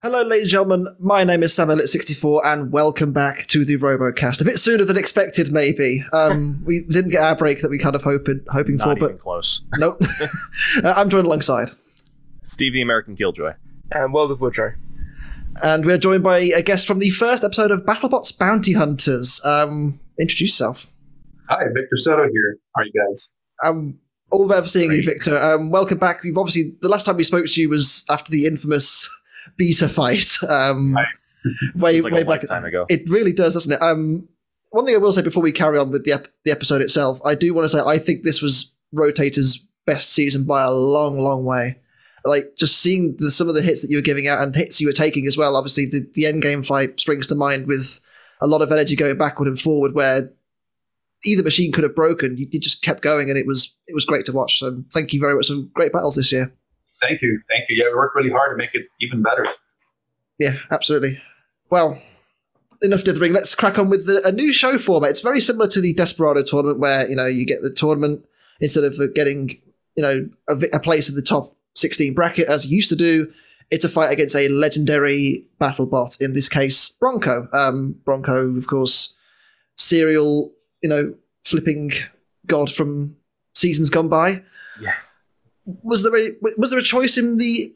Hello, ladies and gentlemen. My name is Samuel64, and welcome back to the RoboCast. A bit sooner than expected, maybe. We didn't get our break that we kind of hoping for, Not even but close. nope. I'm joined alongside Steve the American Killjoy. And World of Woodrow. And we're joined by a guest from the first episode of BattleBots Bounty Hunters. Introduce yourself. Hi, Victor Soto here. How are you guys? All about seeing you, Victor. Welcome back. We've obviously, the last time we spoke to you was after the infamous beta fight. Right. way like back. Time ago. It really does, doesn't it? One thing I will say before we carry on with the episode itself, I do want to say I think this was Rotator's best season by a long, long way. Like, just seeing some of the hits that you were giving out and hits you were taking as well. Obviously, the end game fight springs to mind with a lot of energy going backward and forward, where either machine could have broken. You just kept going, and it was great to watch. So, thank you very much. Some great battles this year. Thank you. Yeah, we worked really hard to make it even better. Yeah, absolutely. Well, enough dithering. Let's crack on with a new show format. It's very similar to the Desperado tournament, where you get the tournament instead of getting a place in the top 16 bracket as you used to do. It's a fight against a legendary BattleBot. In this case, Bronco. Bronco, of course, serial flipping god from seasons gone by. Yeah. Was there a choice in the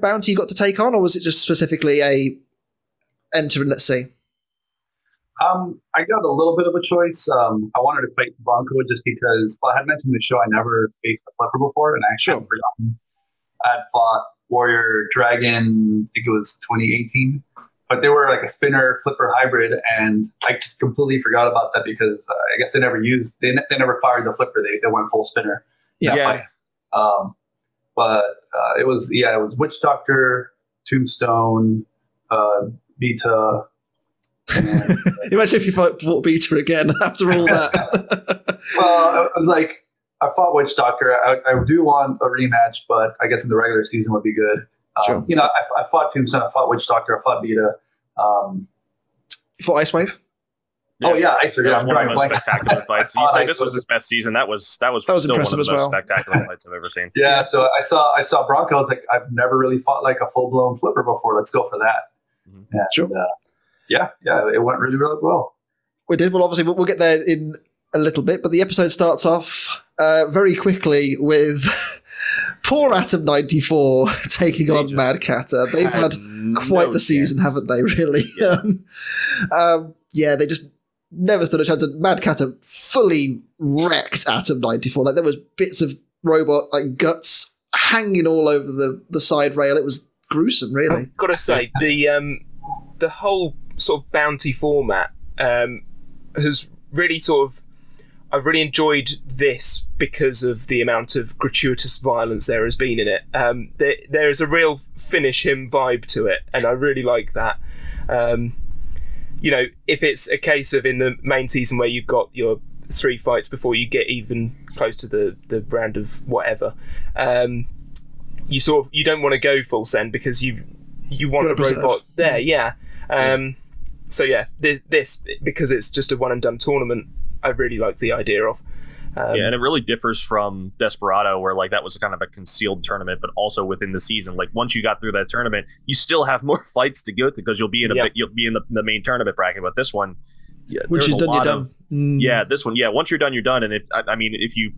bounty you got to take on, or was it just specifically a enter and let's see? I got a little bit of a choice. I wanted to fight Bronco just because, I had mentioned in the show I never faced a flipper before, and I actually had forgotten. I had fought Warrior Dragon, I think it was 2018, but they were like a spinner flipper hybrid, and I just completely forgot about that because I guess they never fired the flipper. They went full spinner. Yeah. But it was Witch Doctor, Tombstone, Beta. And, Imagine if you fought Beta again after all that. well, I was like, I fought Witch Doctor. I do want a rematch, but I guess in the regular season would be good. Sure. I fought Tombstone, I fought Witch Doctor, I fought Beta. You fought Ice Wave? Oh yeah, Icer. That Yeah, was one of the most spectacular fights. You say this was his best season. That was still impressive one of the as most well. spectacular fights I've ever seen. Yeah, so I saw Bronco. I was like, I've never really fought like a full blown flipper before. Let's go for that. Mm-hmm. And, Sure. Yeah, it went really, really well. We did. Well, obviously, we'll get there in a little bit, but the episode starts off very quickly with poor Atom 94 taking on Mad Catter. They've had quite the season, haven't they, really? Yeah. They just never stood a chance. And Mad Catter fully wrecked Atom 94. Like, there was bits of robot guts hanging all over the side rail. It was gruesome, really. I've got to say, the whole sort of bounty format has really I've really enjoyed this because of the amount of gratuitous violence there has been in it. There is a real finish him vibe to it, and I really like that. If it's a case of in the main season where you've got your 3 fights before you get even close to the round of whatever, you don't want to go full send because you want a robot there, yeah. So yeah, this because it's just a one and done tournament, I really like the idea of. And it really differs from Desperado, where that was kind of a concealed tournament, but also within the season. Like, once you got through that tournament, you still have more fights to go to because you'll be in the main tournament bracket. But this one, once you're done, you're done. Yeah, this one, once you're done, you're done. And if you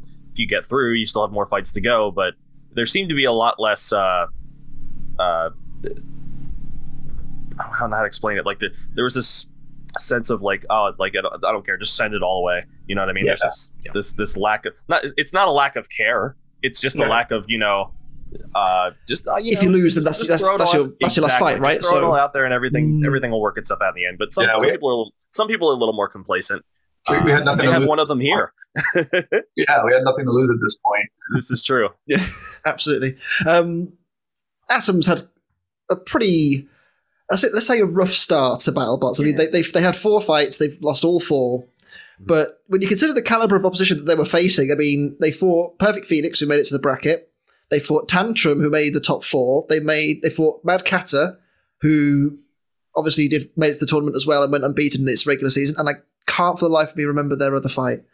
get through, you still have more fights to go. But there seemed to be a lot less. I don't know how to explain it. There was this sense of I don't care, just send it all away. You know what I mean? Yeah. There's this lack of it's not a lack of care. It's just a lack of if you lose, then that's your last fight, right? Just throw it all out there, and everything will work itself out in the end. But some people are a little more complacent. We had nothing. We have one of them here. Yeah, we had nothing to lose at this point. This is true. Yeah, absolutely. Atom's had a pretty, let's say, a rough start to BattleBots. I mean, they had 4 fights, they've lost all 4. But when you consider the caliber of opposition that they were facing, I mean, they fought Perfect Phoenix, who made it to the bracket. They fought Tantrum, who made the top 4. They fought Mad Catter, who obviously made it to the tournament as well and went unbeaten in its regular season. And I can't for the life of me remember their other fight.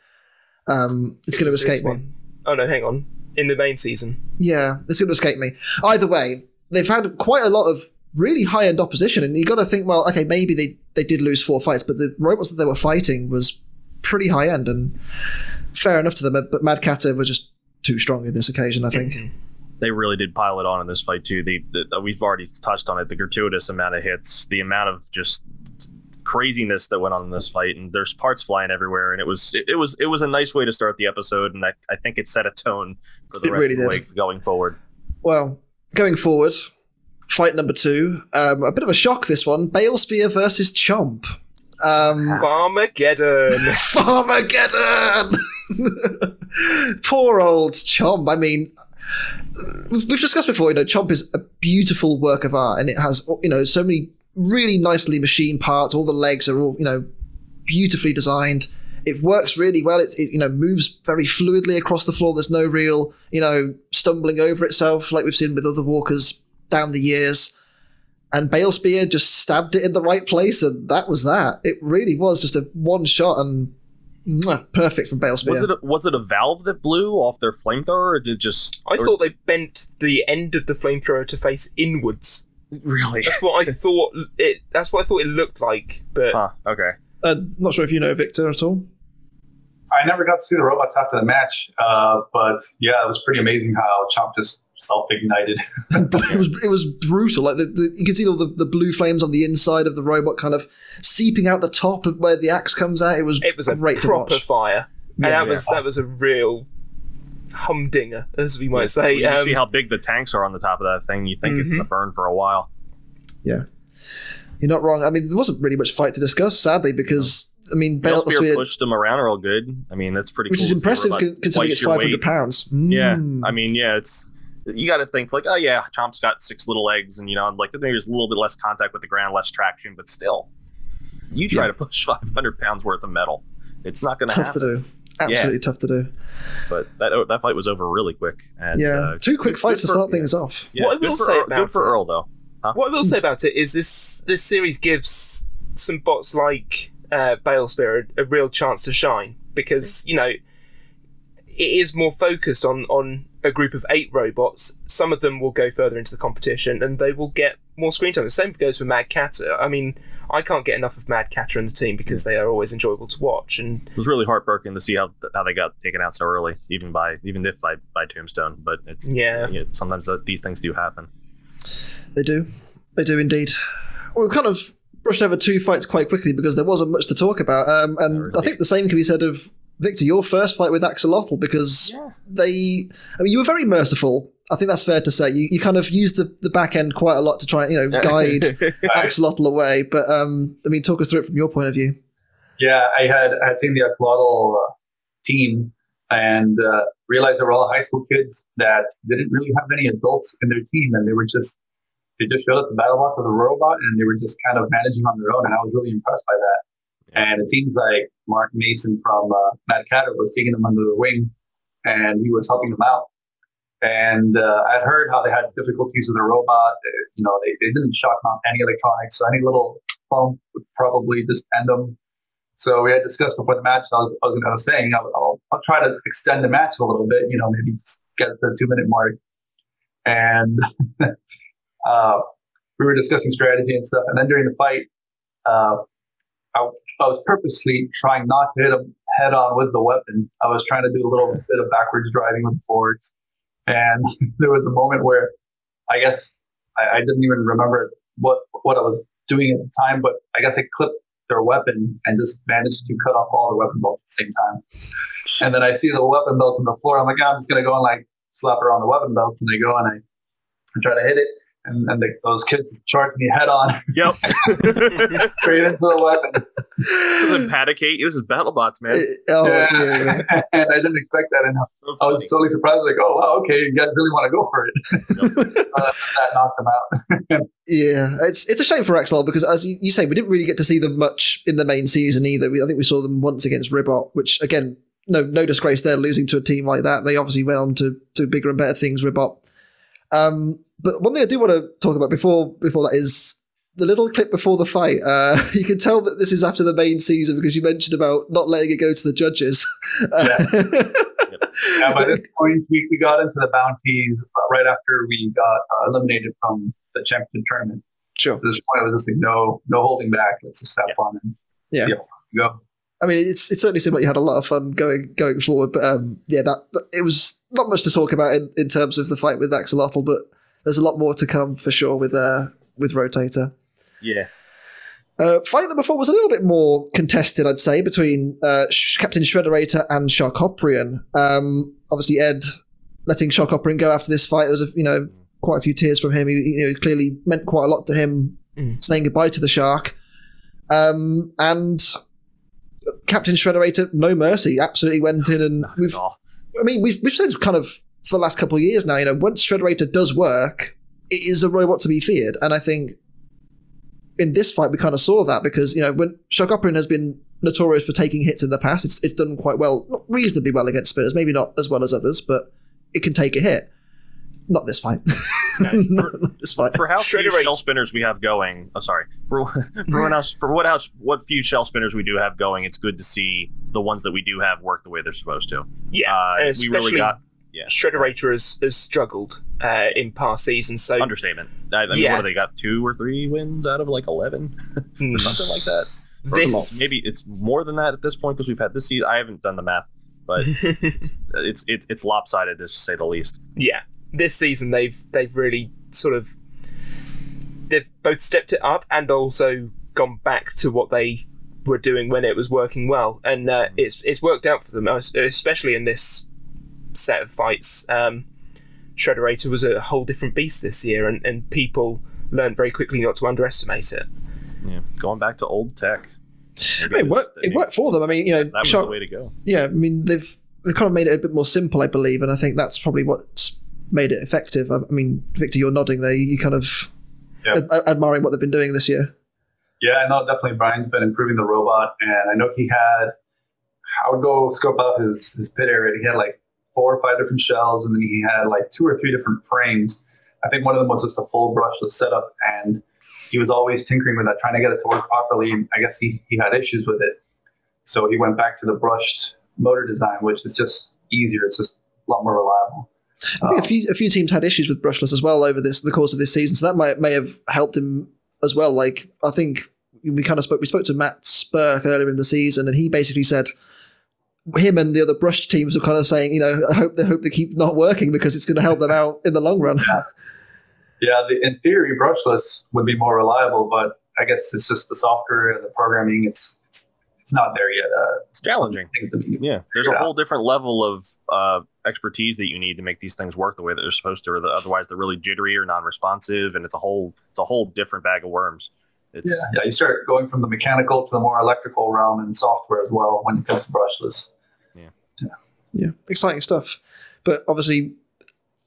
It's going to escape me. Oh no, hang on. In the main season. Yeah, it's going to escape me. Either way, they've had quite a lot of really high-end opposition. And you got to think, well, okay, maybe they did lose 4 fights, but the robots that they were fighting was pretty high-end and fair enough to them. But Mad Catter were just too strong in this occasion, I think. They really did pile it on in this fight too. We've already touched on it. The gratuitous amount of hits, the amount of just craziness that went on in this fight, and there's parts flying everywhere. And it was a nice way to start the episode, and I think it set a tone for the rest of the week going forward. Well, going forward, fight number 2, a bit of a shock. This one, Bale Spear versus Chomp. Farmageddon. Farmageddon. Poor old Chomp. I mean, we've discussed before, Chomp is a beautiful work of art, and it has, so many really nicely machined parts. All the legs are all, beautifully designed. It works really well. It moves very fluidly across the floor. There's no real, stumbling over itself like we've seen with other walkers down the years. And Bale Spear just stabbed it in the right place, and that was that. It really was just a one shot and perfect from Bale Spear. Was it a valve that blew off their flamethrower, or did it just? I thought they bent the end of the flamethrower to face inwards. Really? That's what I thought it looked like. But okay. Not sure if you know Victor at all. I never got to see the robots after the match, but yeah, it was pretty amazing how Chomp just self-ignited. it was brutal. Like you can see all the blue flames on the inside of the robot kind of seeping out the top of where the axe comes out. It was great a proper to watch. Fire, and that was a real humdinger, as we might say. When you see how big the tanks are on the top of that thing, you think it's going to burn for a while. Yeah, you're not wrong. I mean, there wasn't really much fight to discuss, sadly, because. I mean, Bale Spear pushed him around real good. I mean, that's pretty which cool. Which is impressive considering it's 500 pounds. Yeah. I mean, you got to think like, oh yeah, Chomp's got 6 little legs, and like there's a little bit less contact with the ground, less traction, but still, you try to push 500 pounds worth of metal. It's not going to happen. Tough to do. Absolutely tough to do. But that fight was over really quick. And, 2 quick fights to start things off. Yeah, what I will say about good for Earl though. Huh? What I will say about it is this series gives some bots like Bale Spear a real chance to shine, because it is more focused on a group of 8 robots. Some of them will go further into the competition and they will get more screen time. The same goes for Mad Catter. I mean, I can't get enough of Mad Catter in the team because they are always enjoyable to watch. And it was really heartbroken to see how they got taken out so early, even if by Tombstone. But it's sometimes these things do happen. They do indeed. Well, we've kind of brushed over 2 fights quite quickly because there wasn't much to talk about. And I think the same can be said of Victor, your first fight with Axolotl, because you were very merciful. I think that's fair to say. You kind of used the back end quite a lot to try and guide Axolotl away. But talk us through it from your point of view. Yeah, I had seen the Axolotl team and realized they were all high school kids that didn't really have any adults in their team, and they just showed up the BattleBots of the robot, and they were just kind of managing on their own, and I was really impressed by that. And it seems like Mark Mason from Mad Catter was taking them under the wing, and he was helping them out. And I'd heard how they had difficulties with the robot. They didn't shock mount any electronics, so any little bump would probably just end them. So we had discussed before the match. I was saying I'll try to extend the match a little bit. Maybe just get to the 2-minute mark. And we were discussing strategy and stuff. And then during the fight, I was purposely trying not to hit him head on with the weapon. I was trying to do a little bit of backwards driving with the boards. And there was a moment where I guess I didn't even remember what I was doing at the time, but I guess I clipped their weapon and just managed to cut off all the weapon belts at the same time. And then I see the weapon belts on the floor. I'm like, I'm just going to go and slap around the weapon belts. And I go and I try to hit it. And those kids charged me head on. Yep. Straight into the weapon. This isn't Paticate. This is BattleBots, man. Dear. And I didn't expect that. And I was totally surprised. Like, oh, wow, okay, you guys really want to go for it. That knocked them out. Yeah, it's a shame for Axolotl because, as you say, we didn't really get to see them much in the main season either. I think we saw them once against Ribot, which, again, no disgrace there, losing to a team like that. They obviously went on to bigger and better things, Ribot. But one thing I do want to talk about before that is the little clip before the fight. You can tell that this is after the main season because you mentioned about not letting it go to the judges. Yeah, by this point, we got into the bounties right after we got eliminated from the championship tournament. Sure. To this point, it was just like no holding back. Let's just have fun and see how we go. I mean, it certainly seemed like you had a lot of fun going forward, but that it was not much to talk about in terms of the fight with Axolotl, but there's a lot more to come for sure with Rotator. Yeah. Fight number 4 was a little bit more contested, I'd say, between Captain Shrederator and Sharkoprion. Obviously, Ed letting Sharkoprion go after this fight, there was quite a few tears from him. He clearly meant quite a lot to him, saying goodbye to the shark. And Captain Shrederator, no mercy, absolutely went in, and we've said kind of for the last couple of years now, once Shrederator does work, it is a robot to be feared, and I think in this fight we kind of saw that, because when Sharkoprion has been notorious for taking hits in the past, it's done quite well, not reasonably well against spinners, maybe not as well as others, but it can take a hit. Not this fight. Not this fight. For how few shell spinners we have going, for what few shell spinners we do have going, it's good to see the ones that we do have work the way they're supposed to. Yeah, we really got. Yeah. Shrederator has struggled in past seasons. So understatement. I mean, what have they got? 2 or 3 wins out of like 11, or something like that. Maybe it's more than that at this point, because we've had this season. I haven't done the math, but it's lopsided, to say the least. Yeah, this season they've really they've both stepped it up and also gone back to what they were doing when it was working well, and it's worked out for them, especially in this set of fights. Shrederator was a whole different beast this year, and people learned very quickly not to underestimate it. Yeah, going back to old tech. It worked for them. I mean, that was the way to go. Yeah, I mean, they've kind of made it a bit more simple, I believe, and I think that's probably what's made it effective. I mean, Victor, you're nodding there. You kind of admiring what they've been doing this year. Yeah, no, definitely. Brian's been improving the robot, and I know I would go scope out his pit area. He had like 4 or 5 different shells, and then he had like 2 or 3 different frames. I think one of them was just a full brushless setup, and he was always tinkering with that, trying to get it to work properly. And I guess he had issues with it, so he went back to the brushed motor design, which is just easier. It's just a lot more reliable. I think a few teams had issues with brushless as well over the course of this season, so that may have helped him as well. Like, I think we spoke to Matt Spurk earlier in the season, and he basically said him and the other brushed teams are kind of saying, I hope they keep not working, because it's going to help them out in the long run. Yeah, in theory, brushless would be more reliable, but I guess it's just the software and the programming. It's not there yet. It's challenging. There's a whole different level of expertise that you need to make these things work the way that they're supposed to, or otherwise they're really jittery or non-responsive, and it's a whole different bag of worms. You start going from the mechanical to the more electrical realm and software as well when it comes to brushless. Yeah, exciting stuff. But obviously,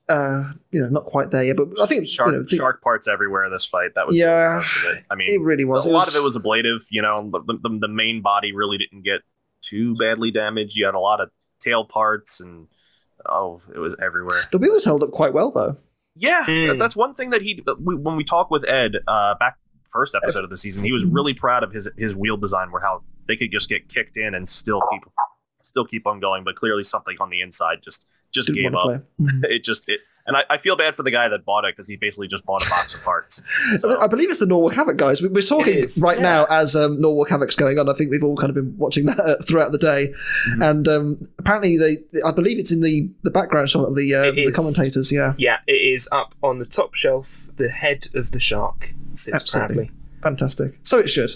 not quite there yet. But I think shark parts everywhere in this fight. That was I mean, it really was. A lot of it was ablative. The main body really didn't get too badly damaged. You had a lot of tail parts, and it was everywhere. The wheels held up quite well, though. Yeah, that's one thing that when we talked with Ed back first episode of the season, he was really proud of his wheel design, where how they could just get kicked in and still keep on going, but clearly something on the inside just gave up. And I feel bad for the guy that bought it, because he basically just bought a box of parts. So. I believe it's the Norwalk Havoc guys. We're talking right now as Norwalk Havoc's going on. I think we've all kind of been watching that throughout the day. Mm-hmm. And apparently I believe it's in the background shot of the commentators. Yeah, it is up on the top shelf. The head of the shark sits proudly. Fantastic. So it should.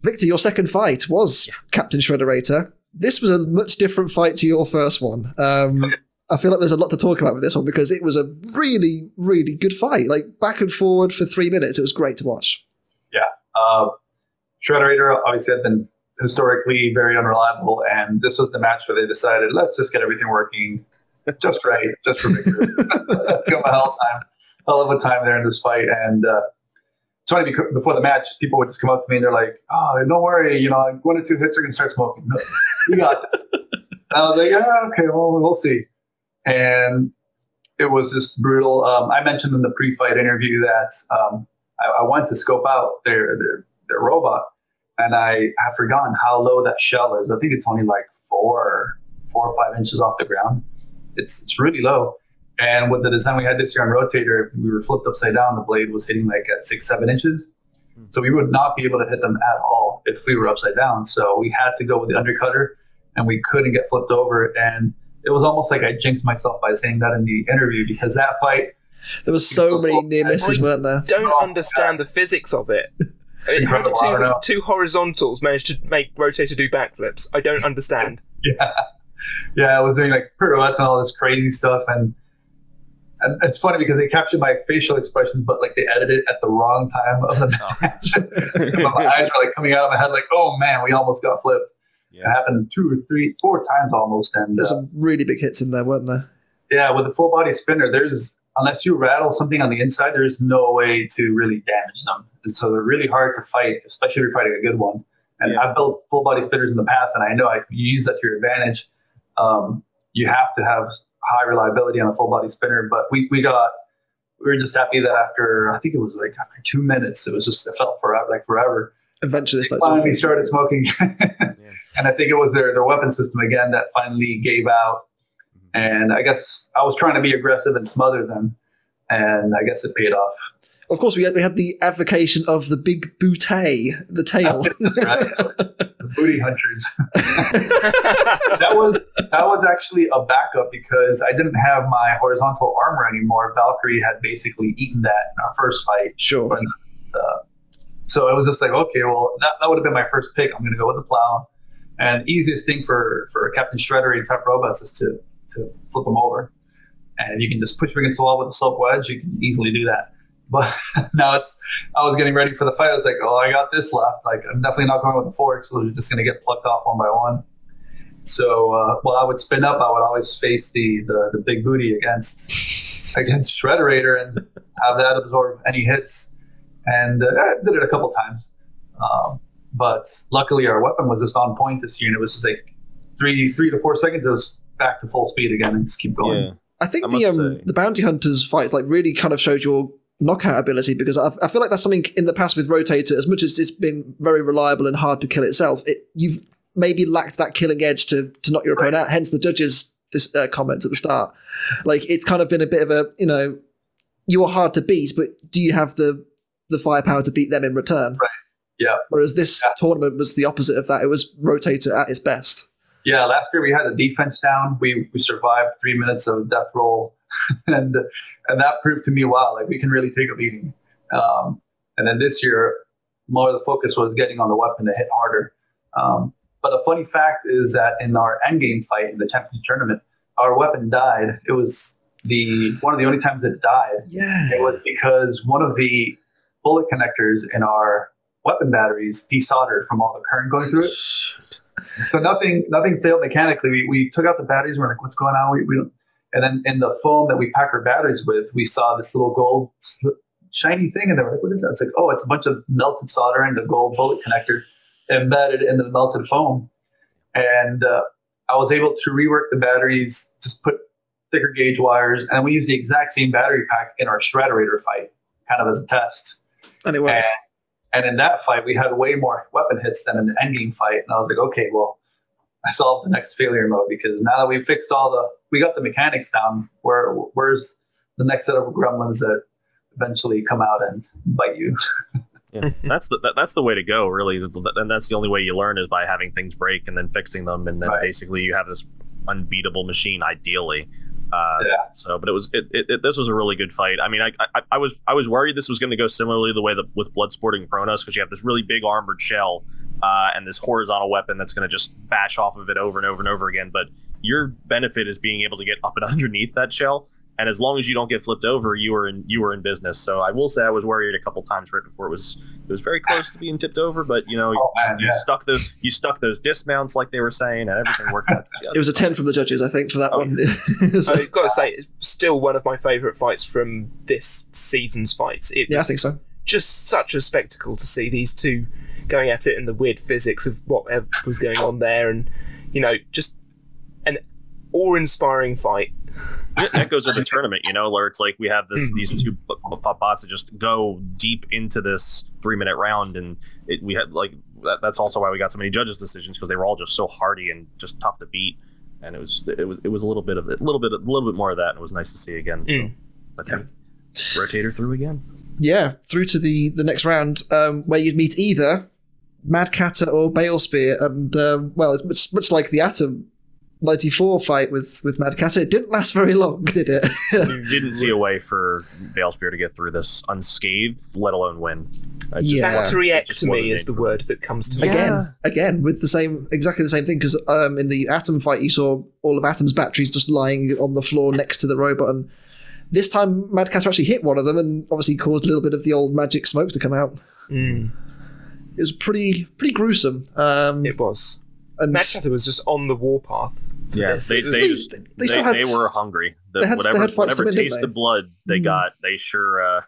Victor, your second fight was Captain Shrederator. This was a much different fight to your first one. I feel like there's a lot to talk about with this one, because it was a really, really good fight. Like, back and forward for 3 minutes. It was great to watch. Yeah. Shrederator obviously had been historically very unreliable, and this was the match where they decided, let's just get everything working just right, just for Victor. Give him a hell of a time there in this fight. And it's funny, because before the match, people would just come up to me and they're like, "Oh, don't worry, 1 or 2 hits are going to start smoking. No, you got this." And I was like, okay, well, we'll see. And it was just brutal. I mentioned in the pre-fight interview that I went to scope out their robot, and I have forgotten how low that shell is. I think it's only like 4 or 5 inches off the ground. It's really low. And with the design we had this year on Rotator, if we were flipped upside down, the blade was hitting like at 6-7 inches. So we would not be able to hit them at all if we were upside down. So we had to go with the undercutter, and we couldn't get flipped over. And it was almost like I jinxed myself by saying that in the interview, because that fight, there was so many near misses, weren't there? Don't understand the physics of it. I mean, how did two horizontals manage to make Rotator do backflips? I don't understand. Yeah, I was doing like pirouettes and all this crazy stuff, and it's funny because they captured my facial expressions, but like they edited it at the wrong time of the match. My eyes were like coming out of my head, like, oh man, we almost got flipped. Yeah. It happened 2 or 3, 4 times almost. And there's some really big hits in there, weren't there? Yeah, with the full body spinner, unless you rattle something on the inside, there's no way to really damage them. And so they're really hard to fight, especially if you're fighting a good one. And I've built full body spinners in the past, and I know you use that to your advantage. You have to have high reliability on a full body spinner, but we were just happy that after 2 minutes, it felt forever. Eventually they finally started smoking. And I think it was their weapon system again that finally gave out. And I guess I was trying to be aggressive and smother them, and I guess it paid off. Of course, we had the advocation of the big bootay, the tail. Right. The booty hunters. that was actually a backup because I didn't have my horizontal armor anymore. Valkyrie had basically eaten that in our first fight. Sure. But, so it was just like, okay, well, that would have been my first pick. I'm going to go with the plow. And easiest thing for Captain Shrederator type robots is to flip them over. And you can just push them against the wall with a slope wedge. You can easily do that. But now I was getting ready for the fight. I was like, oh, I got this left. Like, I'm definitely not going with the fork, so they're just going to get plucked off one by one. So while I would spin up, I would always face the big booty against Shrederator and have that absorb any hits. And I did it a couple times. But luckily, our weapon was just on point this year, and it was just like 3 to 4 seconds. It was back to full speed again, and just keep going. Yeah. I think the bounty hunters fights like really kind of showed your knockout ability, because I feel like that's something in the past with Rotator, as much as it's been very reliable and hard to kill itself, you've maybe lacked that killing edge to knock your opponent out. Hence the judges' comments at the start. Like, it's kind of been a bit of a, you are hard to beat, but do you have the firepower to beat them in return? Right. Yeah. Whereas this tournament was the opposite of that. It was Rotator at its best. Yeah, last year we had the defense down. We survived 3 minutes of death roll, and that proved to me, wow, like we can really take a beating. And then this year, more of the focus was getting on the weapon to hit harder. But a funny fact is that in our endgame fight in the championship tournament, our weapon died. It was one of the only times it died. Yeah. It was because one of the bullet connectors in our weapon batteries desoldered from all the current going through it. So nothing failed mechanically. We took out the batteries and we're like, what's going on? We don't. And then in the foam that we pack our batteries with, we saw this little gold shiny thing, and they were like, what is that? It's like, oh, it's a bunch of melted solder and the gold bullet connector embedded in the melted foam. And I was able to rework the batteries, just put thicker gauge wires, and we used the exact same battery pack in our Shrederator fight, kind of as a test. And it works. And in that fight, we had way more weapon hits than in the endgame fight. And I was like, okay, well, I solved the next failure mode, because now that we fixed we got the mechanics down, where's the next set of gremlins that eventually come out and bite you? Yeah, that's the way to go, really. And that's the only way you learn, is by having things break and then fixing them. And then basically you have this unbeatable machine, ideally. So, but this was a really good fight. I mean, I was worried this was going to go similarly the way that with Bloodsporting Kronos, because you have this really big armored shell and this horizontal weapon that's going to just bash off of it over and over and over again. But your benefit is being able to get up and underneath that shell, and as long as you don't get flipped over, you were in business. So I will say I was worried a couple times right before it was very close to being tipped over, but you stuck those dismounts like they were saying, and everything worked out. It was a 10 from the judges, I think, for that one. I've got to say, it's still one of my favourite fights from this season's fights. I think so. Just such a spectacle to see these two going at it, and the weird physics of what was going on there, and just an awe-inspiring fight. It echoes of the tournament, where it's like we have these two bots that just go deep into this 3-minute round, and we had that's also why we got so many judges' decisions, because they were all just so hardy and just tough to beat. and it was a little bit more of that, and it was nice to see again. So I think Rotator through again. Yeah, through to the next round, where you'd meet either Mad Catter or Bale Spear, and well, it's much like the Atom 94 fight with Mad Catter. It didn't last very long, did it? You didn't see a way for Bale Spear to get through this unscathed, let alone win. Batteryectomy is the word that comes to me. Again, with exactly the same thing, because in the Atom fight, you saw all of Atom's batteries just lying on the floor next to the robot, and this time Mad Catter actually hit one of them and obviously caused a little bit of the old magic smoke to come out. It was pretty gruesome. It was. And Mad Catter was just on the warpath. They were hungry. Whatever taste of blood they got, they sure.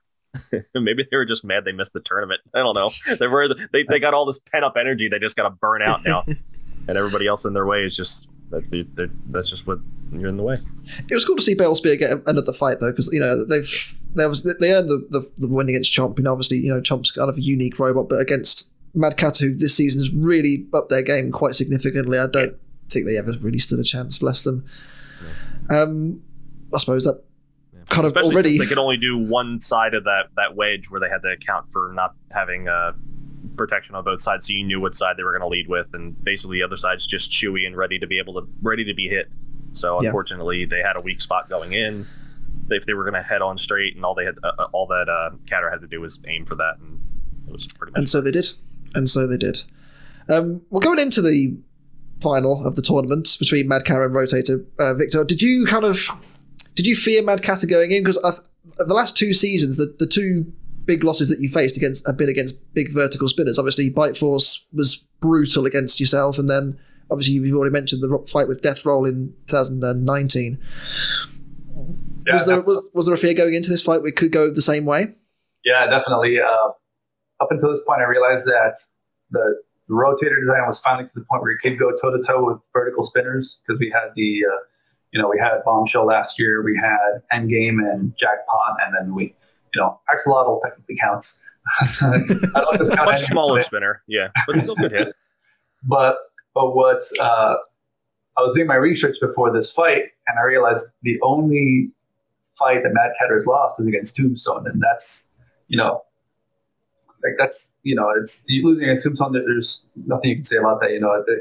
Maybe they were just mad they missed the tournament. I don't know. They got all this pent up energy. They just got to burn out now, and everybody else in their way is just that's just what you're in the way. It was cool to see Bale Spear get another fight though, because they earned the win against Chomp. Obviously, Chomp's kind of a unique robot, but against Mad Catter, who this season has really upped their game quite significantly, I don't think they ever really stood a chance. Bless them. I suppose that kind of especially already since they could only do one side of that wedge, where they had to account for not having protection on both sides, so you knew what side they were going to lead with, and basically the other side's just chewy and ready to be hit. So unfortunately, they had a weak spot going in. If they were going to head on straight, and all that Catter had to do was aim for that, and it was pretty much. And so they did. We're going into the final of the tournament between Mad Catter and Rotator. Victor, did you fear Mad Catter going in? Because the last two seasons, the two big losses that you faced have been against big vertical spinners. Obviously, Bite Force was brutal against yourself, and then obviously you've already mentioned the fight with Death Roll in 2019. Yeah, was there a fear going into this fight we could go the same way? Yeah, definitely. Up until this point, I realized that the Rotator design was finally to the point where you could go toe-to-toe with vertical spinners, because we had we had Bombshell last year, we had Endgame and Jackpot, and then Axolotl technically counts. I don't discount much smaller spinner, yeah, but still good hit. But what I was doing my research before this fight, and I realized the only fight that Mad Catter has lost is against Tombstone, and that's it's losing against Tombstone. There's nothing you can say about that.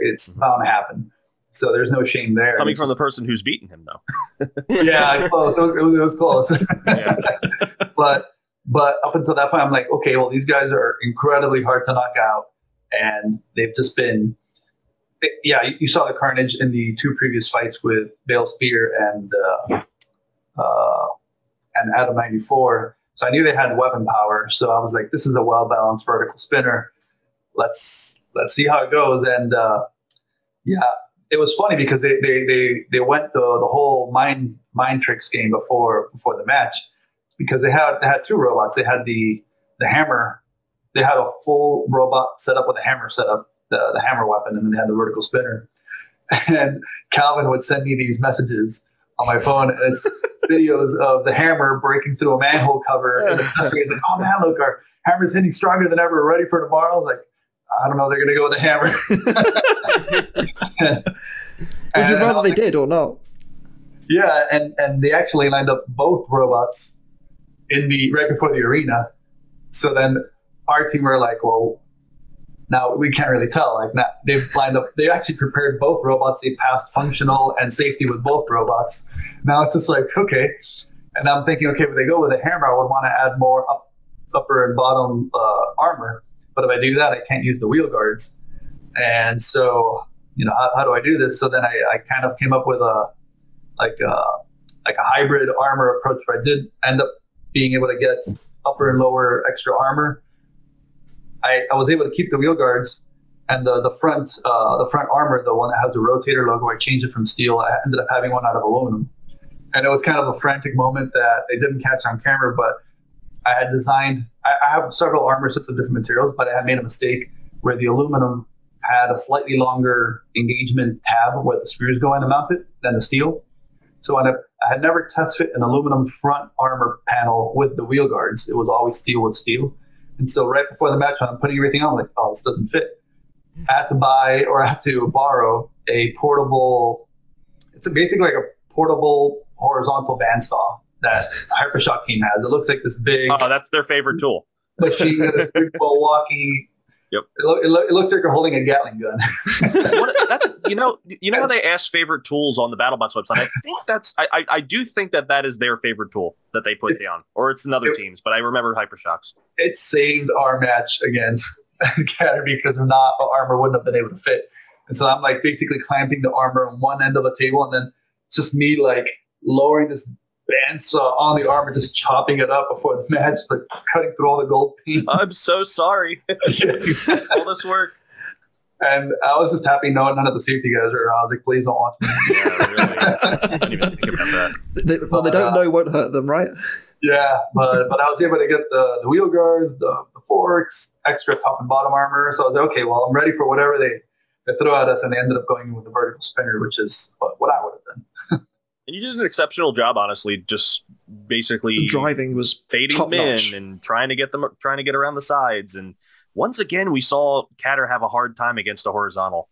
It's bound to happen. So there's no shame there. Coming from the person who's beaten him, though. Yeah, close. It was close. Yeah. But up until that point, I'm like, okay, well, these guys are incredibly hard to knock out, and they've just been. Yeah, you saw the carnage in the two previous fights with Bale Spear and Adam 94. So I knew they had weapon power. So I was like, this is a well-balanced vertical spinner. Let's see how it goes. And it was funny because they went the whole mind tricks game before the match, because they had two robots. They had the hammer. They had a full robot set up with a hammer setup, the hammer weapon, and then they had the vertical spinner. And Calvin would send me these messages on my phone, and it's videos of the hammer breaking through a manhole cover. And he's like, "Oh man, look, our hammer's hitting stronger than ever. Ready for tomorrow?" I was like, "I don't know. They're going to go with the hammer." Would you rather they did or not? Yeah, and they actually lined up both robots right before the arena. So then our team were like, "Well, now we can't really tell." Like, they've lined up. They actually prepared both robots. They passed functional and safety with both robots. Now it's just like, okay. And I'm thinking, okay, if they go with a hammer, I would want to add more upper and bottom armor. But if I do that, I can't use the wheel guards. And so, how do I do this? So then I kind of came up with a hybrid armor approach, where I did end up being able to get upper and lower extra armor. I was able to keep the wheel guards, and the front armor, the one that has the Rotator logo, I changed it from steel. I ended up having one out of aluminum, and it was kind of a frantic moment that they didn't catch on camera. But I had designed. I have several armor sets of different materials, but I had made a mistake where the aluminum had a slightly longer engagement tab where the screws go in to mount it than the steel. So I had never test fit an aluminum front armor panel with the wheel guards. It was always steel with steel. And so right before the match, when I'm putting everything on, I'm like, oh, this doesn't fit. I had to borrow a portable, it's basically like a portable horizontal bandsaw that Hypershock team has. It looks like this big. Oh, that's their favorite tool. Machine with a big Milwaukee. Yep. It looks like you're holding a Gatling gun. You know how they ask favorite tools on the BattleBots website. I think I do think that is their favorite tool that they put down, or it's another team's. But I remember Hypershocks. It saved our match against Catter because if not, the armor wouldn't have been able to fit. And so I'm like basically clamping the armor on one end of the table, and then it's just me like lowering this bandsaw on the armor, just chopping it up before the match, like cutting through all the gold paint. I'm so sorry. All this work. And I was just happy none of the safety guys were around. I was like, please don't watch me. Yeah, really. I didn't even think about that. They don't know won't hurt them, right? Yeah, but I was able to get the wheel guards, the forks, extra top and bottom armor. So I was like, okay, well, I'm ready for whatever they throw at us, and they ended up going with the vertical spinner, which is what I would have done. And you did an exceptional job, honestly. Just basically the driving was fading them in and trying to get around the sides. And once again, we saw Catter have a hard time against a horizontal.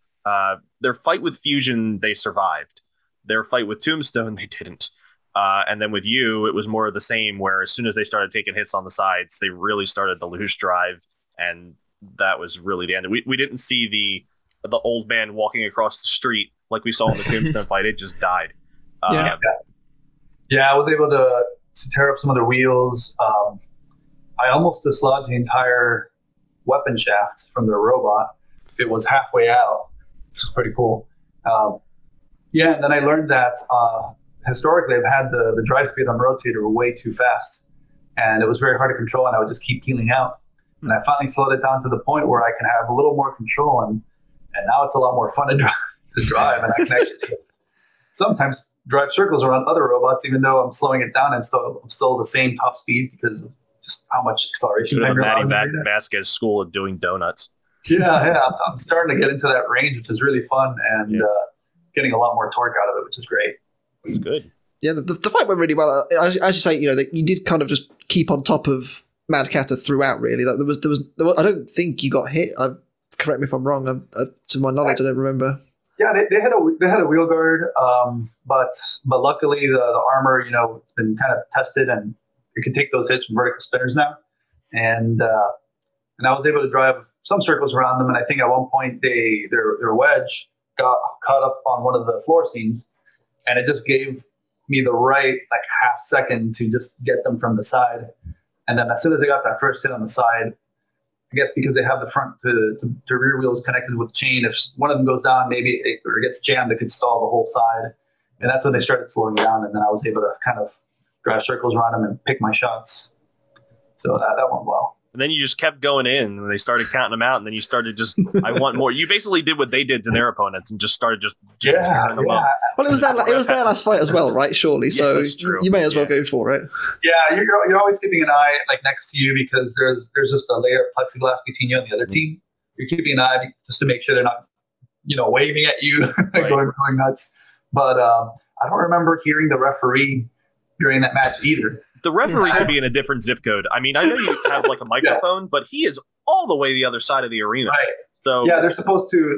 Their fight with Fusion, they survived. Their fight with Tombstone, they didn't. And then with you, it was more of the same, where as soon as they started taking hits on the sides, they really started to lose drive, and that was really the end. We didn't see the old man walking across the street like we saw in the Tombstone fight. It just died. Yeah, I was able to tear up some of the wheels. I almost dislodged the entire weapon shaft from the robot. It was halfway out, which is pretty cool. And then I learned that historically I've had the drive speed on Rotator way too fast, and it was very hard to control, and I would just keep peeling out. And I finally slowed it down to the point where I can have a little more control, and now it's a lot more fun to drive, and I can actually sometimes drive circles around other robots, even though I'm slowing it down. I'm still the same top speed because of just how much acceleration. Should have Matty Vasquez school of doing donuts. Yeah, I'm starting to get into that range, which is really fun, and getting a lot more torque out of it, which is great. It's good. Yeah, the fight went really well. As you say, you did kind of just keep on top of Mad Catter throughout. Really, there was. I don't think you got hit. Correct me if I'm wrong. To my knowledge, I don't remember. Yeah, they had a wheel guard, but luckily the armor, it's been kind of tested, and it can take those hits from vertical spinners now. And I was able to drive some circles around them, and I think at one point their wedge got caught up on one of the floor seams, and it just gave me the right half second to just get them from the side. And then as soon as I got that first hit on the side, I guess because they have the front to rear wheels connected with chain, if one of them goes down, maybe it gets jammed, it could stall the whole side. And that's when they started slowing down, and then I was able to kind of drive circles around them and pick my shots. So that went well. And then you just kept going in, and they started counting them out, and then you started I want more. You basically did what they did to their opponents and just started just tearing them up. Well, it was their last fight as well, right? Surely, so you may as well go for it. Yeah, you're always keeping an eye next to you because there's just a layer of plexiglass between you and the other team. You're keeping an eye just to make sure they're not, waving at you, going nuts. But I don't remember hearing the referee during that match either. The referee could be in a different zip code. I mean, I know you have a microphone, but he is all the way the other side of the arena. Right. So yeah, they're supposed to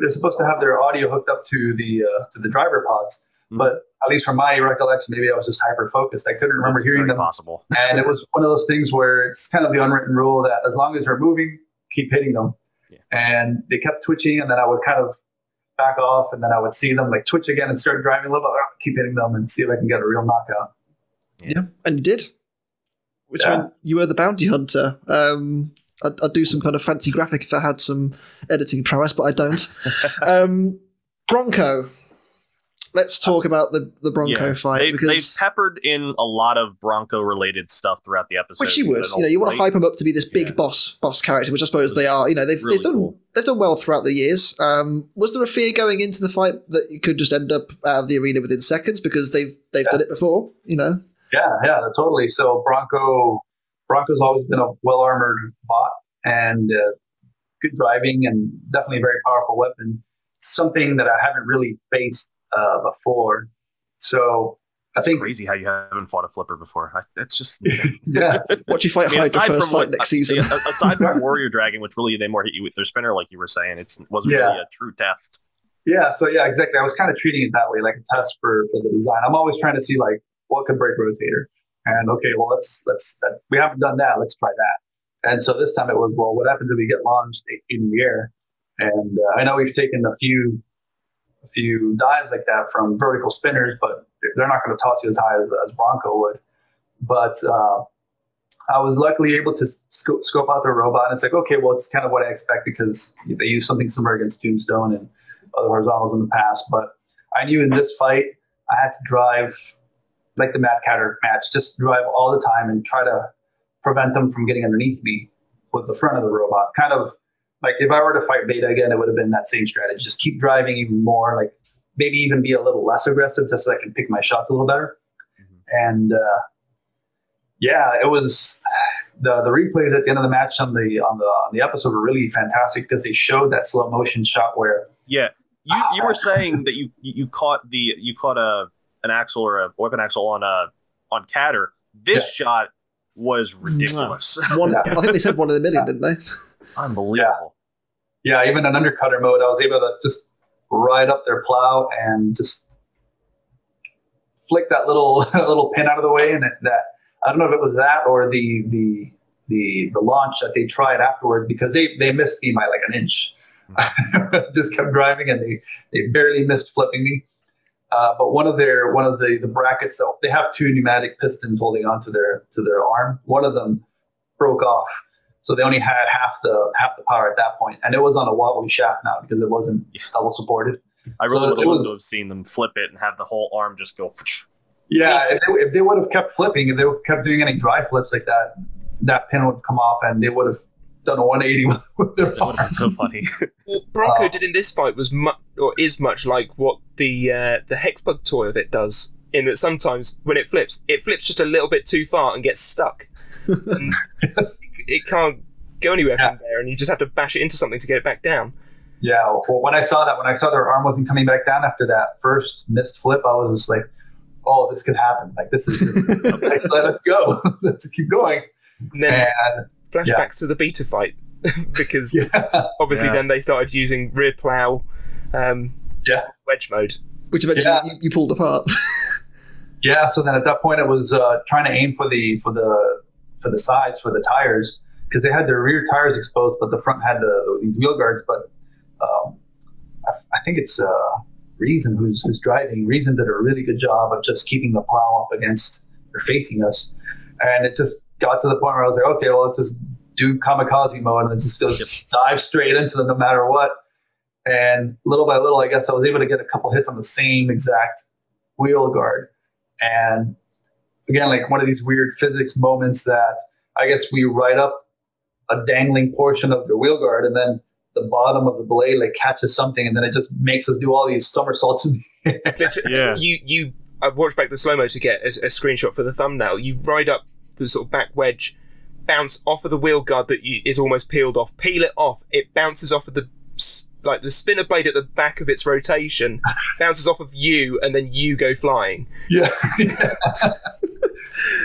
have their audio hooked up to the driver pods. Mm-hmm. But at least from my recollection, maybe I was just hyper focused. I couldn't remember hearing them. Possible. And it was one of those things where it's kind of the unwritten rule that as long as they're moving, keep hitting them. Yeah. And they kept twitching, and then I would kind of back off, and then I would see them twitch again and start driving a little bit, keep hitting them, and see if I can get a real knockout. Yeah, and you did. Which meant you were the bounty hunter. I'd do some kind of fancy graphic if I had some editing prowess, but I don't. Bronco. Let's talk about the Bronco fight. They've peppered in a lot of Bronco-related stuff throughout the episode. Which you would. You want to hype them up to be this big boss character, which I suppose they are. They've done well throughout the years. Was there a fear going into the fight that you could just end up out of the arena within seconds because they've done it before? Yeah, totally. So Bronco's always been a well-armored bot and good driving and definitely a very powerful weapon. Something that I haven't really faced before. So that's I think crazy how you haven't fought a flipper before. That's just yeah. Watch you fight Hydra first fight next season. Aside from Warrior Dragon, which really they more hit you with their spinner, like you were saying, it wasn't really a true test. Yeah, so yeah, exactly. I was kind of treating it that way, like a test for the design. I'm always trying to see like what could break Rotator, and okay, well let's we haven't done that. Let's try that. And so this time it was, well, what happens if we get launched in the air? And I know we've taken a few dives like that from vertical spinners, but they're not going to toss you as high as Bronco would. But I was luckily able to scope out their robot, and it's like, okay, well, it's kind of what I expect because they used something similar against Tombstone and other horizontals in the past. But I knew in this fight, I had to drive like the Mad Catter match, just drive all the time and try to prevent them from getting underneath me with the front of the robot. Kind of like if I were to fight Beta again, it would have been that same strategy. Just keep driving even more, like maybe even be a little less aggressive just so I can pick my shots a little better. And yeah, it was the replays at the end of the match on the episode were really fantastic because they showed that slow motion shot where you were saying that you caught an axle or a weapon axle on Catter. This shot was ridiculous. I think they said 1 in a million, didn't they? Unbelievable. Yeah, even in undercutter mode, I was able to just ride up their plow and just flick that little pin out of the way, and that I don't know if it was that or the launch that they tried afterward because they missed me by like an inch. Just kept driving and they barely missed flipping me. But one of the brackets, so they have 2 pneumatic pistons holding onto their arm. One of them broke off, so they only had half the power at that point, and it was on a wobbly shaft now because it wasn't double supported. I really would have loved to have seen them flip it and have the whole arm just go. Yeah, if they would have kept flipping, if they kept doing any dry flips like that, that pin would come off and they would have done a 180 with their arm. So funny. What Bronco did in this fight was is much like what the Hexbug toy of it does, in that sometimes when it flips just a little bit too far and gets stuck. And it can't go anywhere from there, and you just have to bash it into something to get it back down. Yeah, well, when I saw their arm wasn't coming back down after that first missed flip, I was just like, oh, this could happen. Like, this is like, let us go. Let's keep going. And then flashbacks to the Beta fight because obviously then they started using rear plow wedge mode. Which eventually you pulled apart. Yeah, so then at that point it was trying to aim for the sides, for the tires, because they had their rear tires exposed, but the front had these wheel guards. But I think it's Reason who's driving. Reason did a really good job of just keeping the plow up against or facing us, and it just got to the point where I was like, okay, well, let's just do kamikaze mode and then just go dive straight into them no matter what. And little by little, I guess I was able to get a couple hits on the same exact wheel guard. And again, like one of these weird physics moments that I guess we ride up a dangling portion of the wheel guard and then the bottom of the blade like catches something and then it just makes us do all these somersaults in the air. You I watched back the slow-mo to get a screenshot for the thumbnail. You ride up the sort of back wedge, bounce off of the wheel guard that is almost peeled off, peel it off, it bounces off of the spinner blade at the back of its rotation, bounces off of you, and then you go flying. Yeah.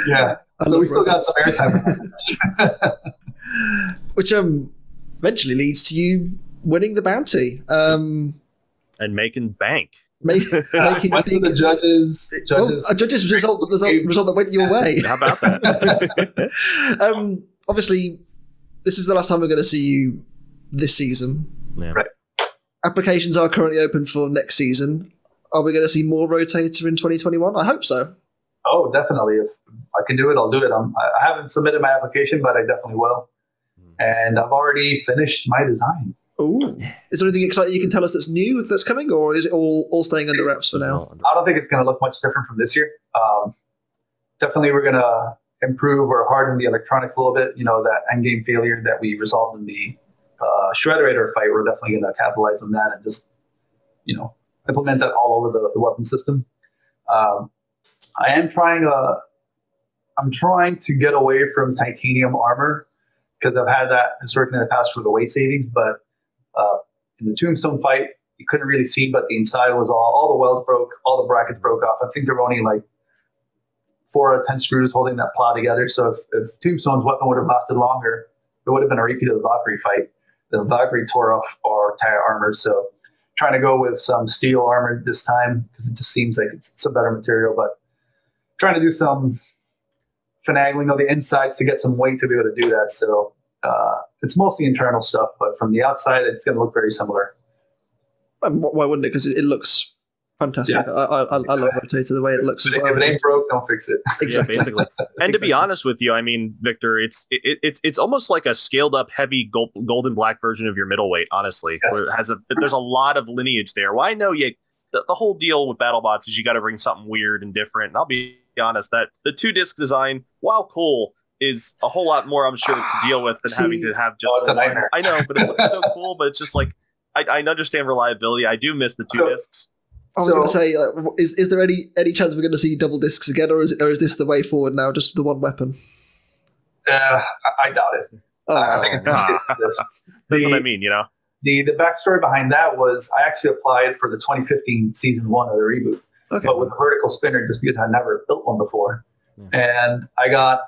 Yeah. So we still got some airtime. Which eventually leads to you winning the bounty. And making bank. Went to the judges. A judge's result that went your way. How about that? Obviously, this is the last time we're going to see you this season. Yeah. Right. Applications are currently open for next season. Are we going to see more Rotator in 2021? I hope so. Oh, definitely. If I can do it, I'll do it. I haven't submitted my application, but I definitely will. And I've already finished my design. Ooh. Is there anything exciting you can tell us that's new, if that's coming, or is it all staying under wraps for now? I don't think it's going to look much different from this year. Definitely we're going to improve or harden the electronics a little bit. You know, that endgame failure that we resolved in the Shrederator fight, we're definitely going to capitalize on that and just, you know, implement that all over the weapon system. I'm trying to get away from titanium armor because I've had that historically in the past for the weight savings, but in the Tombstone fight, you couldn't really see, but the inside was all the welds broke, all the brackets broke off. I think there were only like 4 out of 10 screws holding that plow together. So if Tombstone's weapon would have lasted longer, it would have been a repeat of the Valkyrie fight. The Valkyrie tore off our tire armor. So trying to go with some steel armor this time because it just seems like it's a better material, but trying to do some finagling of the insides to get some weight to be able to do that. So it's mostly internal stuff, but from the outside, it's going to look very similar. Why wouldn't it? Because it looks fantastic. Yeah. I love Rotator the way it looks as well. If it ain't broke, don't fix it. Exactly. Yeah, basically. And to be honest with you, I mean, Victor, it's almost like a scaled up, heavy gold and black version of your middleweight. Honestly, yes. Where it has there's a lot of lineage there. Well, I know the whole deal with BattleBots is you got to bring something weird and different. And I'll be honest that the 2-disc design, while cool, is a whole lot more, I'm sure, to deal with than having to have just it's a nightmare. I know, but it looks so cool. But it's just like I understand reliability. I do miss the 2 discs. I was going to say, is there any chance we're going to see double discs again, or is this the way forward now, just the one weapon? I doubt it. I think that's what I mean, you know? The backstory behind that was I actually applied for the 2015 season 1 of the reboot, but with a vertical spinner just because I never built one before. And I got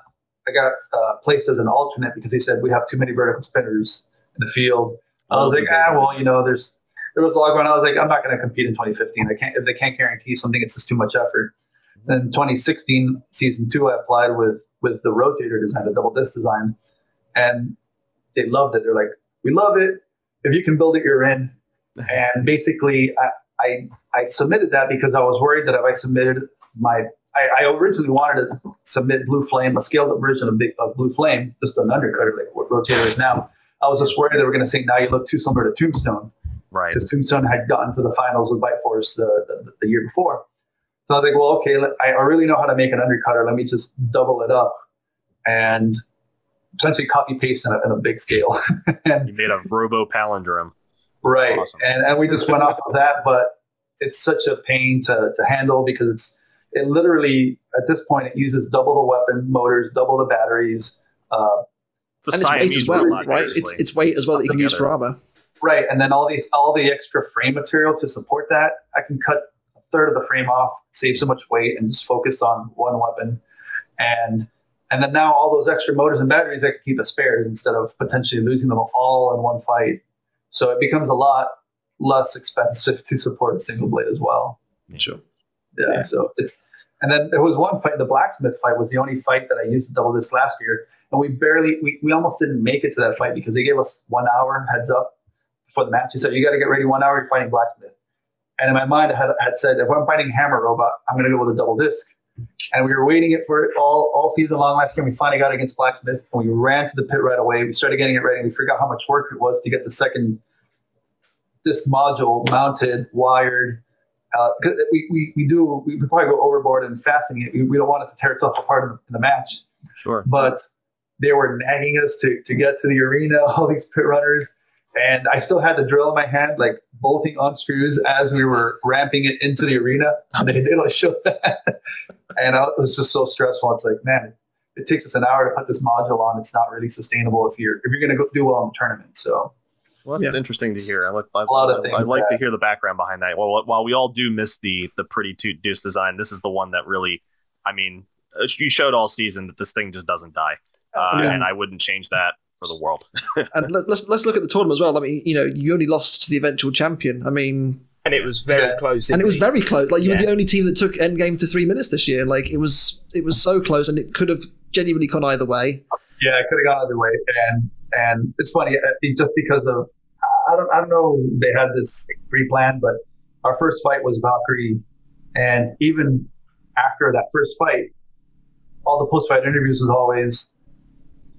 placed as an alternate because they said we have too many vertical spinners in the field. I was like, well, you know, there was a lot going on. I was like, I'm not going to compete in 2015. If they can't guarantee something, it's just too much effort. Then 2016 season 2, I applied with the Rotator design, the double disc design, and they loved it. They're like, we love it. If you can build it, you're in. And basically, I submitted that because I was worried that if I submitted I originally wanted to submit Blue Flame, a scaled up version of Blue Flame, just an undercutter like what Rotator is now. I was just worried they were going to say, now you look too similar to Tombstone. Right. Because Tombstone had gotten to the finals with Bite Force the year before. So I was like, well, okay, I really know how to make an undercutter. Let me just double it up and essentially copy paste in a big scale. And you made a robo palindrome. Right. Awesome. And we just went off of that, but it's such a pain to handle because it literally, at this point, it uses double the weapon motors, double the batteries. And it's weight as well, right? It's weight as well that you can use for armor. Right, and then all the extra frame material to support that, I can cut a third of the frame off, save so much weight, and just focus on one weapon. And then now all those extra motors and batteries, I can keep as spares instead of potentially losing them all in one fight. So it becomes a lot less expensive to support a single blade as well. Sure. Yeah. So and then there was one fight, the blacksmith fight was the only fight that I used to double disc last year. And we almost didn't make it to that fight because they gave us 1 hour heads up before the match. He said, you got to get ready 1 hour, you're fighting blacksmith. And in my mind, I had said, if I'm fighting hammer robot, I'm going to go with a double disc. And we were waiting for it all season long last year. We finally got it against blacksmith, and we ran to the pit right away. We started getting it ready, and we forgot how much work it was to get the second disc module mounted, wired. Because we probably go overboard in fastening it. We don't want it to tear itself apart in the match. Sure. But they were nagging us to get to the arena, all these pit runners. And I still had the drill in my hand, like bolting on screws as we were ramping it into the arena. And they didn't show that. And it was just so stressful. It's like, man, it takes us an hour to put this module on. It's not really sustainable if you're going to do well in the tournament. So, well, that's interesting to hear. I like to hear the background behind that. Well, while we all do miss the pretty two-deuce design, this is the one that really, I mean, you showed all season that this thing just doesn't die. And I wouldn't change that for the world. And let's look at the tournament as well. I mean, you only lost to the eventual champion. I mean, and it was very close. And it was very close. Like you were the only team that took endgame to 3 minutes this year. Like it was so close, and it could have genuinely gone either way. Yeah, it could have gone either way. And it's funny, just because of I don't know, they had this pre-planned, but our first fight was Valkyrie, and even after that first fight, all the post-fight interviews was always,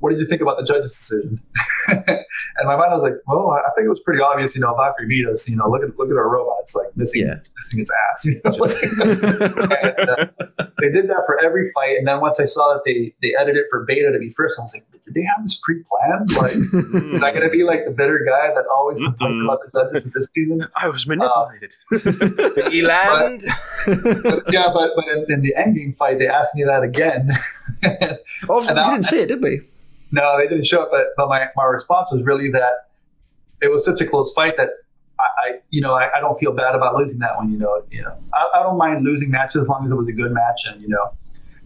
what did you think about the judge's decision? And my mind was like, well, I think it was pretty obvious, Valkyrie beat us, look at our robot. It's like missing its ass, And, they did that for every fight. And then once I saw that they edited it for Beta to be first, I was like, did they have this pre-planned? Like, is I going to be like the bitter guy that always complains about the judges this season? I was manipulated. Did he land? But in the endgame fight, they asked me that again. We didn't see it, did we? No, they didn't show it, but my response was really that it was such a close fight that I don't feel bad about losing that one. I don't mind losing matches as long as it was a good match, and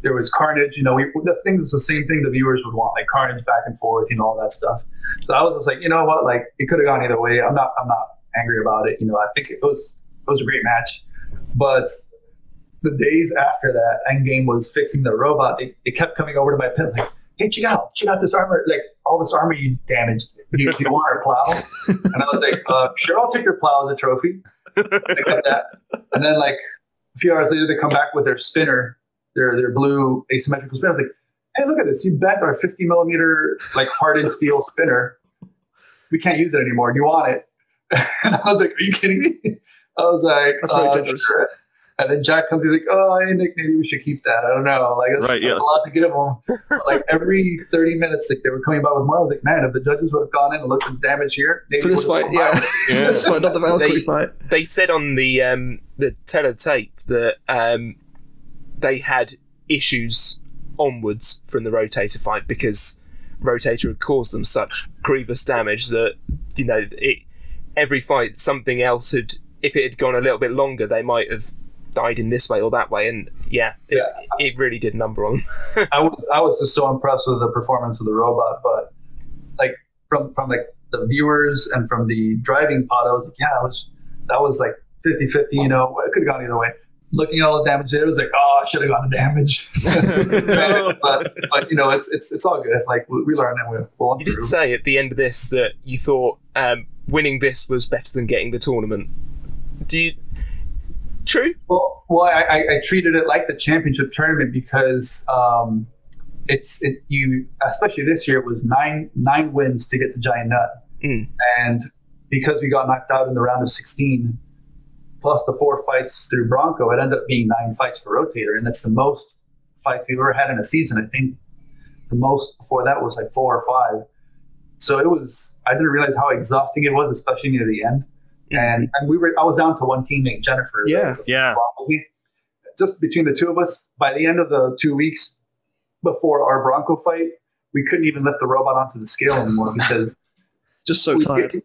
there was carnage. The thing is the same thing the viewers would want, like carnage back and forth, all that stuff. So I was just like, you know what, like it could have gone either way. I'm not angry about it. I think it was a great match, but the days after that, Endgame was fixing the robot. It kept coming over to my pit like, hey, check out this armor, like all this armor you damaged. Do you want our plow? And I was like, sure, I'll take your plow as a trophy. I got that. And then like a few hours later, they come back with their spinner, their blue asymmetrical spinner. I was like, hey, look at this. You bent our 50 millimeter like hardened steel spinner. We can't use it anymore. Do you want it? And I was like, are you kidding me? I was like, that's very generous. Sure. And then Jack comes, he's like, oh, hey, Nick, maybe we should keep that. I don't know. Like, that's a lot to give them. Like, every 30 minutes, like, they were coming back with more. I was like, man, if the judges would have gone in and looked at the damage here. For this fight, yeah. For this fight, not the Valkyrie fight. They said on the teletape that they had issues onwards from the Rotator fight because Rotator had caused them such grievous damage that, every fight, something else had, if it had gone a little bit longer, they might have died in this way or that way, and it really did number on. I was just so impressed with the performance of the robot, but like from like the viewers and from the driving pod, I was like, that was like 50-50, it could have gone either way. Looking at all the damage there, it was like, I should have gotten the damage. but it's all good. Like we learned and we'll You did say at the end of this that you thought winning this was better than getting the tournament. True. Well, I treated it like the championship tournament because especially this year, it was nine wins to get the giant nut, and because we got knocked out in the round of 16, plus the 4 fights through Bronco, it ended up being 9 fights for Rotator, and that's the most fights we've ever had in a season. I think the most before that was like 4 or 5. So I didn't realize how exhausting it was, especially near the end. And I was down to one teammate, Jennifer. Yeah. Just between the two of us, by the end of the 2 weeks before our Bronco fight, we couldn't even lift the robot onto the scale anymore because just so tired.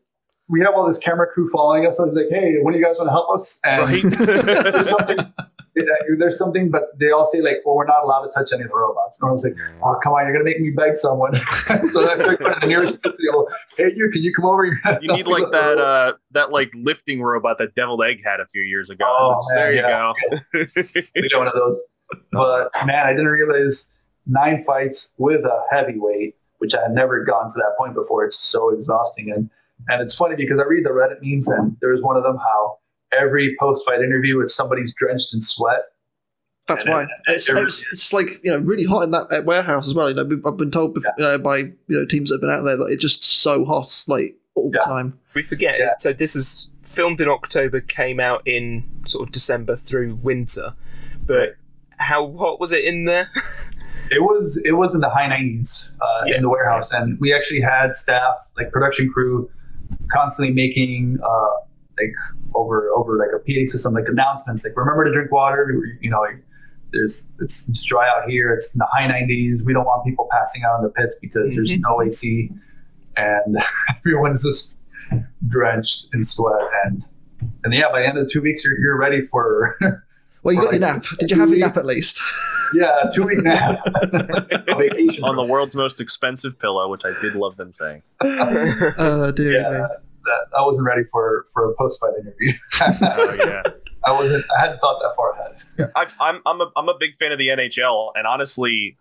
We have all this camera crew following us. I was like, hey, when do you guys want to help us? And there's something, but they all say like, well, we're not allowed to touch any of the robots. And I was like, oh, come on, you're going to make me beg someone. So I started putting the nearest people, hey, can you come over? You need like that like lifting robot that Deviled Egg had a few years ago. Oh, there you go. We got one of those. But man, I didn't realize 9 fights with a heavyweight, which I had never gotten to that point before. It's so exhausting. And it's funny because I read the Reddit memes and there was one of them how every post-fight interview with somebody's drenched in sweat. That's why. It's like, really hot in that warehouse as well. I've been told by teams that have been out there that it's just so hot, like all the time. We forget. Yeah. So this is filmed in October, came out in sort of December through winter. But how hot was it in there? It was in the high 90s in the warehouse, and we actually had staff, like production crew, constantly making like over like a PA system, like announcements, like remember to drink water. It's dry out here. It's in the high 90s. We don't want people passing out in the pits because there's no AC, and everyone's just drenched in sweat. And by the end of the 2 weeks, you're ready for. Well, you got your nap. Did you have your nap at least? Yeah, a 2-week nap. A vacation. On the world's most expensive pillow, which I did love them saying. Oh, dear me. I wasn't ready for a post-fight interview. I hadn't thought that far ahead. Yeah. I'm a big fan of the NHL, and honestly,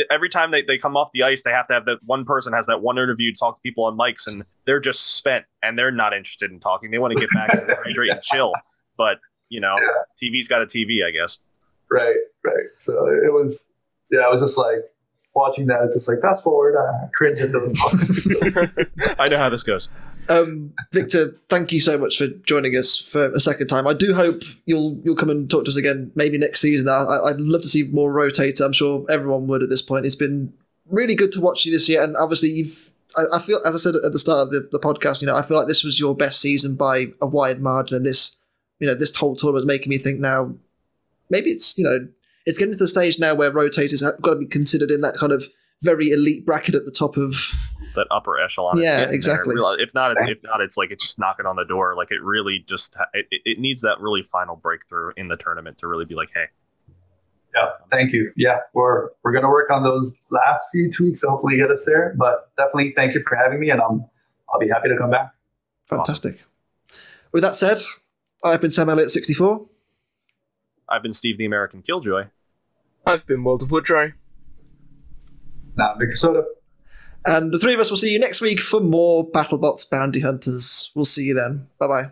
every time they come off the ice, they have to have that one person has that one interview, talk to people on mics, and they're just spent, and they're not interested in talking. They want to get back and hydrate and chill. But TV's got a TV, I guess. Right. So it was just like watching that. It's just like fast forward, cringe at the. I know how this goes. Victor, thank you so much for joining us for a second time. I do hope you'll come and talk to us again maybe next season. I'd love to see more Rotator. I'm sure everyone would at this point. It's been really good to watch you this year, and obviously I feel, as I said at the start of the podcast, I feel like this was your best season by a wide margin, and this whole tournament is making me think now maybe it's it's getting to the stage now where Rotators have got to be considered in that kind of very elite bracket at the top of that upper echelon. Yeah, exactly. If not, it's like it's just knocking on the door. Like it really just it needs that really final breakthrough in the tournament to really be like, hey. Yeah, thank you. Yeah, we're gonna work on those last few tweaks to hopefully get us there. But definitely, thank you for having me, and I'll be happy to come back. Fantastic. Awesome. With that said, I've been Sam Elliott 64. I've been Steve the American Killjoy. I've been World of Woodrow. Now, Victor Soto. And the three of us will see you next week for more BattleBots Bounty Hunters. We'll see you then. Bye-bye.